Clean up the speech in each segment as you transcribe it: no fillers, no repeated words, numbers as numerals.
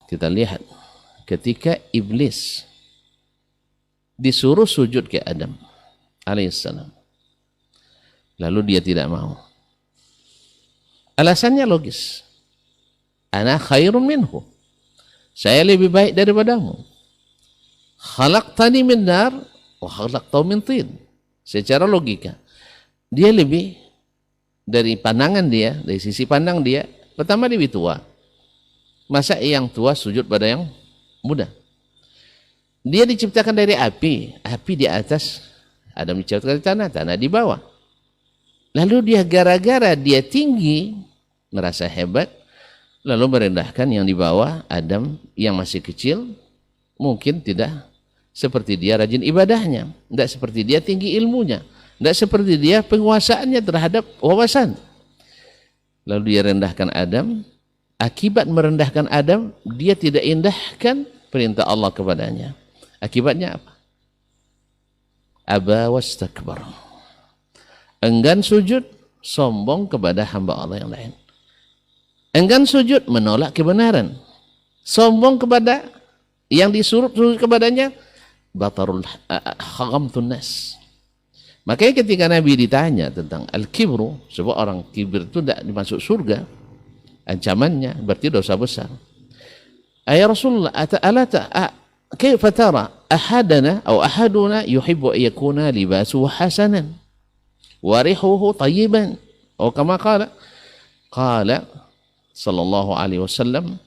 Kita lihat ketika iblis disuruh sujud ke Adam alaihissalam, lalu dia tidak mau. Alasannya logis. Ana khairun minhu. Saya lebih baik daripadamu. Khalaqtani min nar wa khalaqtahu min tin. Secara logika, dia lebih dari pandangan dia, dari sisi pandang dia, pertama lebih tua. Masa yang tua sujud pada yang muda? Dia diciptakan dari api di atas, Adam diciptakan dari tanah, tanah di bawah. Lalu dia gara-gara dia tinggi, merasa hebat, lalu merendahkan yang di bawah, Adam yang masih kecil, mungkin tidak seperti dia rajin ibadahnya, tidak seperti dia tinggi ilmunya, tidak seperti dia penguasaannya terhadap wawasan. Lalu dia rendahkan Adam. Akibat merendahkan Adam, dia tidak indahkan perintah Allah kepadanya. Akibatnya apa? Aba wastakbar. Enggan sujud, sombong kepada hamba Allah yang lain. Enggan sujud, menolak kebenaran. Sombong kepada yang disuruh sujud kepadanya, batarul khagamtun nas. Makanya ketika Nabi ditanya tentang al-kibru, sebab orang kibir itu tidak dimasuk surga, ancamannya berarti dosa besar. Ya Rasulullah, kaifa tara ahadana atau ahaduna yuhibbu an yakuna libasuhu hasanan wa rihuhu tayyiban, atau kama qala sallallahu alaihi wasallam,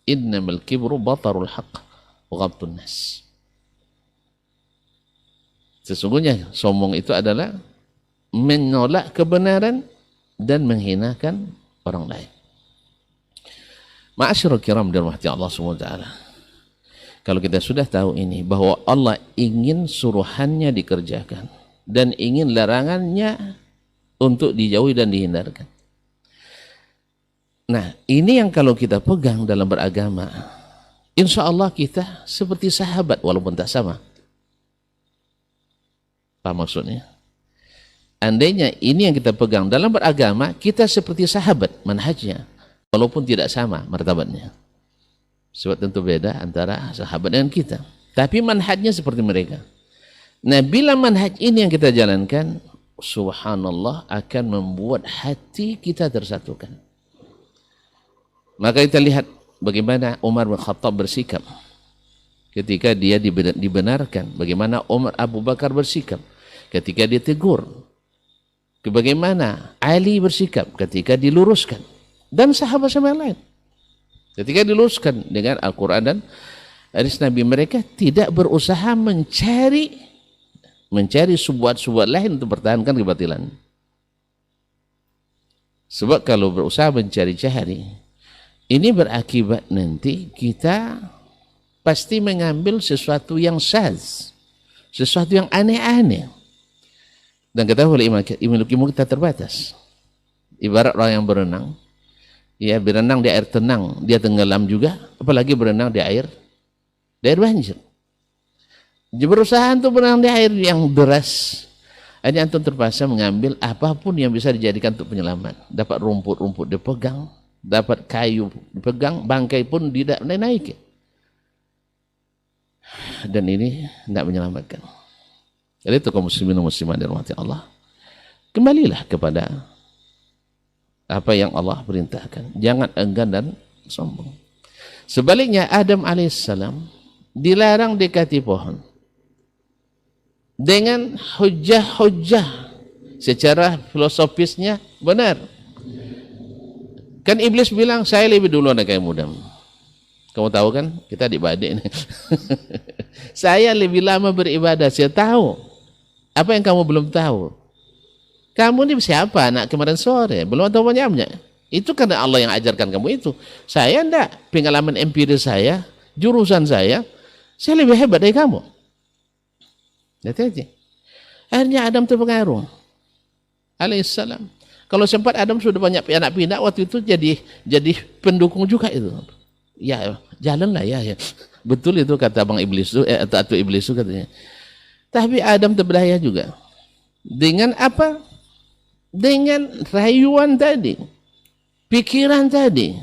innamal kibru batarul haqq wa ghamtun nas. Sesungguhnya sombong itu adalah menolak kebenaran dan menghinakan orang lain. Ma'asyiral kiram dirahmati Allah SWT. Kalau kita sudah tahu ini, bahwa Allah ingin suruhannya dikerjakan dan ingin larangannya untuk dijauhi dan dihindarkan. Nah, ini yang kalau kita pegang dalam beragama, insya Allah kita seperti sahabat walaupun tak sama. Apa maksudnya? Andainya ini yang kita pegang dalam beragama, kita seperti sahabat manhajnya, walaupun tidak sama martabatnya. Sebab tentu beda antara sahabat dengan kita. Tapi manhajnya seperti mereka. Nah, bila manhaj ini yang kita jalankan, subhanallah, akan membuat hati kita tersatukan. Maka kita lihat bagaimana Umar bin Khattab bersikap ketika dia dibenarkan. Bagaimana Abu Bakar bersikap ketika ditegur. Bagaimana Ali bersikap ketika diluruskan. Dan sahabat-sahabat yang lain ketika diluruskan dengan Al-Quran dan hadis Nabi. Mereka tidak berusaha mencari subuhat-subuhat lain untuk pertahankan kebatilan. Sebab kalau berusaha mencari-cari, ini berakibat nanti kita pasti mengambil sesuatu yang syaz, sesuatu yang aneh-aneh. Dan ketahui ilmu kita terbatas. Ibarat orang yang berenang, ya berenang di air tenang, dia tenggelam juga, apalagi berenang di air banjir. Dia berusaha untuk berenang di air yang deras, hanya antum terpaksa mengambil apapun yang bisa dijadikan untuk penyelamat. Dapat rumput-rumput dipegang, dapat kayu dipegang, bangkai pun tidak naik. Dan ini tidak menyelamatkan. Jadi itu kaum muslimin dan muslimat dirahmati Allah, kembalilah kepada apa yang Allah perintahkan. Jangan enggan dan sombong. Sebaliknya Adam alaihissalam dilarang dekati pohon dengan hujah-hujah secara filosofisnya benar. Kan iblis bilang, saya lebih dulu anak kamu muda. Kamu tahu kan, kita adik-adik ini. Saya lebih lama beribadah, saya tahu. Apa yang kamu belum tahu? Kamu ini siapa anak kemarin sore? Belum tahu banyak. Itu karena Allah yang ajarkan kamu itu. Saya enggak. Pengalaman empiris saya, jurusan saya lebih hebat dari kamu. Lihat. Akhirnya Adam terpengaruh. Alaihissalam. Kalau sempat Adam sudah banyak anak pinak, waktu itu jadi pendukung juga itu. Ya, jalanlah ya. Betul itu kata Bang Iblis itu, atau Iblis itu katanya. Tapi Adam terberdaya juga. Dengan apa? Dengan rayuan tadi, pikiran tadi,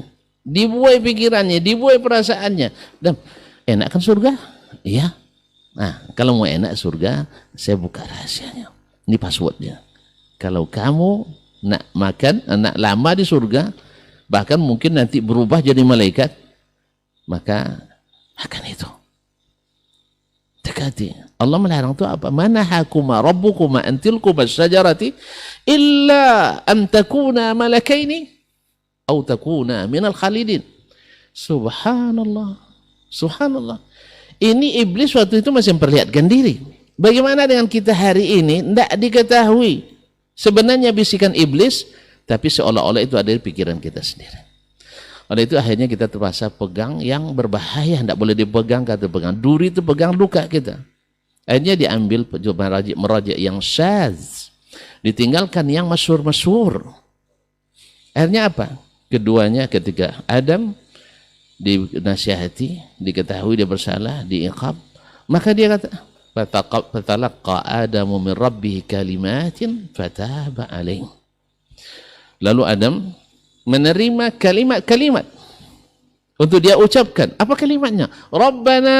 dibuai pikirannya, dibuai perasaannya. Dan enak kan surga? Iya. Nah, kalau mau enak surga, saya buka rahasianya. Ini passwordnya. Kalau kamu nak makan, nak lama di surga, bahkan mungkin nanti berubah jadi malaikat, maka makan itu. Dekati. Allah melarang itu apa? Manahakuma rabbukuma antilkuma syajarati illa an takuna malakaini atau takuna minal khalidin. Subhanallah. Subhanallah. Ini iblis waktu itu masih memperlihatkan diri. Bagaimana dengan kita hari ini? Tidak diketahui. Sebenarnya bisikan iblis, tapi seolah-olah itu ada di pikiran kita sendiri. Oleh itu akhirnya kita terpaksa pegang yang berbahaya, tidak boleh dipegang, kata pegang duri itu pegang luka kita. Akhirnya diambil merajuk yang syaz, ditinggalkan yang masyhur-masyhur. Akhirnya apa? Keduanya ketika Adam dinasihati, diketahui dia bersalah, diiqab, maka dia kata, fatalaqqa Adamu min rabbih kalimatin fataba alaih. Lalu Adam menerima kalimat-kalimat untuk dia ucapkan. Apa kalimatnya? Rabbana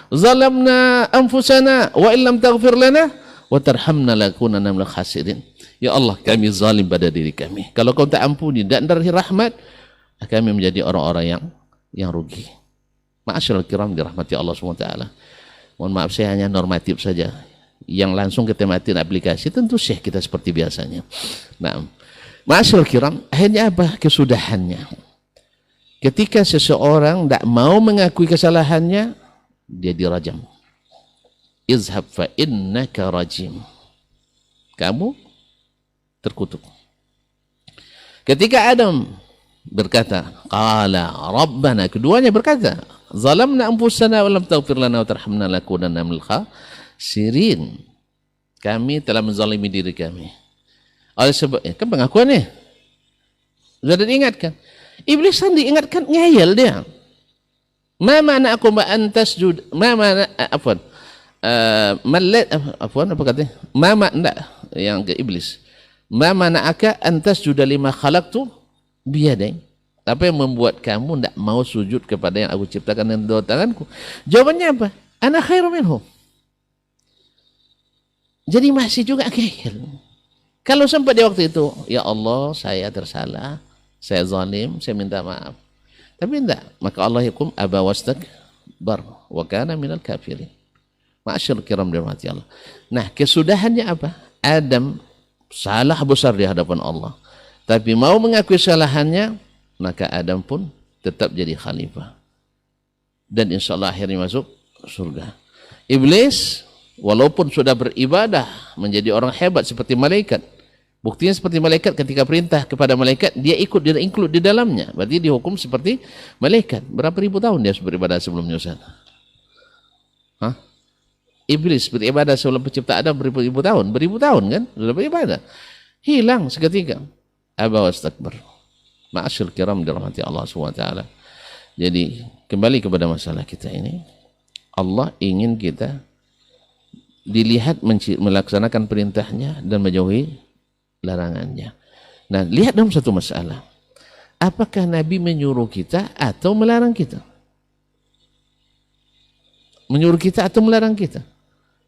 zalamna anfusana wa illam taghfir lana wa tarhamna lakunanna minal khasirin. Ya Allah, kami zalim pada diri kami. Kalau kau tak ampuni dan dari rahmat, kami menjadi orang-orang yang rugi. Ma'asyiral kiram dirahmati Allah SWT. Mohon maaf, saya hanya normatif saja. Yang langsung kita matiin aplikasi tentu syekh kita seperti biasanya. Nah, ma'asyiral kiram, akhirnya apa kesudahannya? Ketika seseorang tidak mau mengakui kesalahannya, dia dirajam. Izhab fa innaka rajim. Kamu terkutuk. Ketika Adam berkata, qala rabbana, keduanya berkata, zalamna anfusana wa lam taghfir lana wa tarhamna lakunanna minal khasirin. Kami telah menzalimi diri kami. Oleh sebab kan pengakuan ni sudah diingatkan. Iblis kan diingatkan ngeyel dia. Ma mana aku antas jud, ma mana afwan, malat afwan apa katanya? Ma enggak yang ke iblis. Ma mana aka antas juda lima khalaqtu biyadai. Apa yang membuat kamu tidak mau sujud kepada yang aku ciptakan dengan dua tanganku? Jawabannya apa? Ana khairu minhum. Jadi masih juga ngeyel. Kalau sampai di waktu itu, ya Allah, saya tersalah, saya zalim, saya minta maaf. Tapi tidak, maka Allah hukum aba wastakbar wa kana minal kafirin. Ma'asyir kiram dirahmati Allah. Nah, kesudahannya apa? Adam salah besar di hadapan Allah. Tapi mau mengakui kesalahannya, maka Adam pun tetap jadi khalifah. Dan insya Allah akhirnya masuk surga. Iblis walaupun sudah beribadah menjadi orang hebat seperti malaikat, buktinya seperti malaikat, ketika perintah kepada malaikat dia ikut, dia include di dalamnya, berarti dihukum seperti malaikat. Berapa ribu tahun dia beribadah sebelumnya, Ustaz? Hah? Iblis beribadah sebelum pencipta Adam beribu tahun kan sudah beribadah, hilang seketika. Aba wastakbar. Ma'asyil kiram dirahmati Allah SWT. Jadi kembali kepada masalah kita ini, Allah ingin kita dilihat melaksanakan perintahnya dan menjauhi larangannya. Nah, lihat dalam satu masalah, apakah Nabi menyuruh kita atau melarang kita? Menyuruh kita atau melarang kita?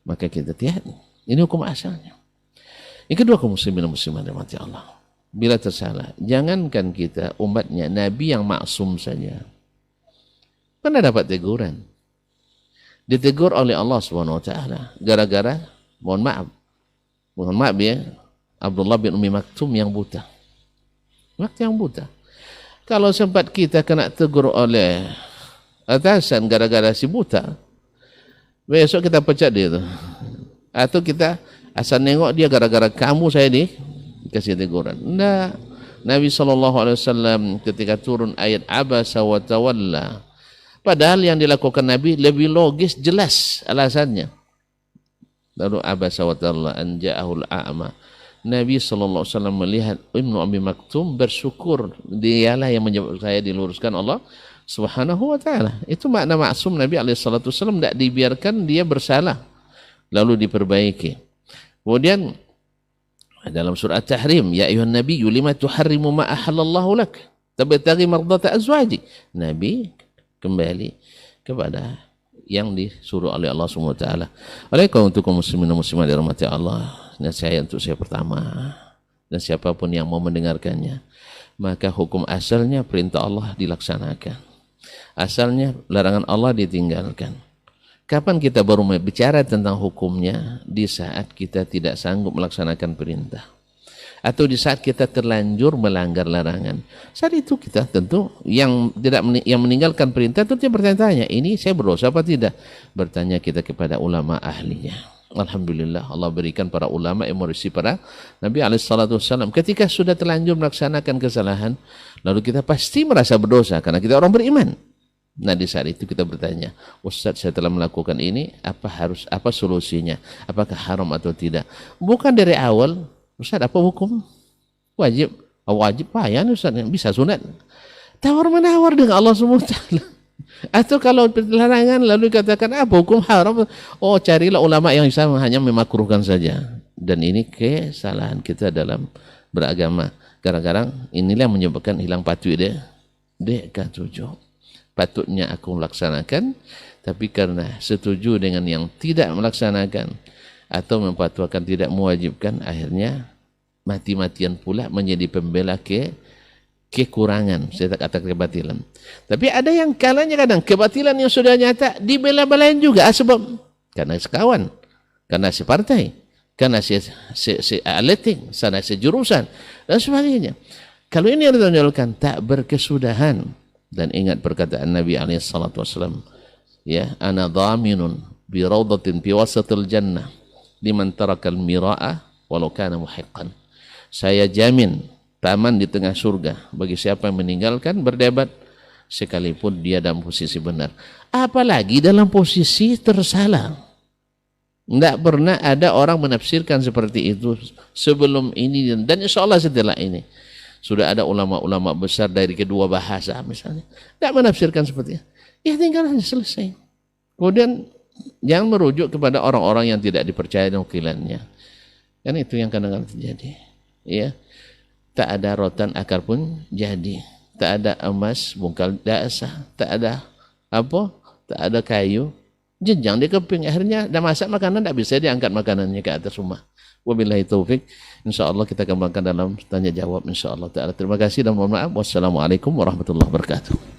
Maka kita lihat, ini hukum asalnya. Yang kedua, kaum muslimin dan muslimat dirahmati Allah, bila tersalah, jangankan kita umatnya, Nabi yang maksum saja pernah dapat teguran. Ditegur oleh Allah SWT gara-gara mohon maaf ya, Abdullah bin Umi Maktum yang buta. Kalau sempat kita kena tegur oleh atasan gara-gara si buta, besok kita pecat dia tu. Atau kita asal nengok dia gara-gara kamu saya dikasih teguran. Enggak. Nabi SAW ketika turun ayat abasa wa tawalla, padahal yang dilakukan Nabi lebih logis, jelas alasannya. Lalu abasa wa tawalla an ja'ahul a'ma. Nabi SAW melihat Ibnu Abi Maktum bersyukur, dialah yang menyebabkan saya diluruskan Allah Subhanahu wa ta'ala. Itu makna maksum Nabi SAW, tidak dibiarkan dia bersalah lalu diperbaiki. Kemudian dalam surah Tahrim, ya ayuhan nabiyyu lima tuharrimu ma ahallallahu lak. tabtaghi mardata azwajik. Nabi kembali kepada yang disuruh oleh Allah SWT. Oleh karena untuk kaum muslimin dan muslimat dirahmati Allah, nasihat untuk saya pertama, dan siapapun yang mau mendengarkannya, maka hukum asalnya perintah Allah dilaksanakan, asalnya larangan Allah ditinggalkan. Kapan kita baru bicara tentang hukumnya? Di saat kita tidak sanggup melaksanakan perintah, atau di saat kita terlanjur melanggar larangan. Saat itu kita tentu yang meninggalkan perintah itu dia bertanya-tanya, ini saya berdosa apa tidak? Bertanya kita kepada ulama ahlinya. Alhamdulillah Allah berikan para ulama yang mewarisi para Nabi SAW. Ketika sudah terlanjur melaksanakan kesalahan, lalu kita pasti merasa berdosa karena kita orang beriman. Nah di saat itu kita bertanya, Ustaz saya telah melakukan ini, apa solusinya? Apakah haram atau tidak? Bukan dari awal, Ustaz apa hukum? Wajib payah Ustaz, bisa sunat. Tawar-menawar dengan Allah SWT. Atau kalau larangan lalu katakan apa hukum haram? Oh carilah ulama yang bisa hanya memakruhkan saja. Dan ini kesalahan kita dalam beragama. Kadang-kadang inilah yang menyebabkan hilang patuh K7. Patutnya aku melaksanakan, tapi karena setuju dengan yang tidak melaksanakan atau memfatwakan tidak mewajibkan, akhirnya mati-matian pula menjadi pembela kekurangan, saya tak kata kebatilan. Tapi ada yang kalanya kadang kebatilan yang sudah nyata dibela-belain juga, sebab karena sekawan, karena separtai, karena sealeting, sana sejurusan dan sebagainya. Kalau ini yang ditonjolkan tak berkesudahan. Dan ingat perkataan Nabi SAW, ya, ana dhaminun bi rawdatin fi wasatil jannah liman tarakal mira'a walau kana muhiqqan. Saya jamin taman di tengah surga bagi siapa yang meninggalkan berdebat sekalipun dia dalam posisi benar, apalagi dalam posisi tersalah. Tidak pernah ada orang menafsirkan seperti itu sebelum ini, dan insya Allah setelah ini sudah ada ulama-ulama besar dari kedua bahasa misalnya tidak menafsirkan seperti itu. Ya tinggal selesai. Kemudian jangan merujuk kepada orang-orang yang tidak dipercaya nukilannya. Kan itu yang kadang-kadang terjadi. Ya, tak ada rotan akar pun jadi, tak ada emas bungkal dasar, tak ada apa, tak ada kayu jenjang di keping. Akhirnya dah masak makanan tak bisa diangkat makanannya ke atas rumah. Wabillahi taufik. InsyaAllah kita kembangkan dalam tanya jawab insyaAllah ta'ala. Terima kasih dan mohon maaf. Wassalamualaikum warahmatullahi wabarakatuh.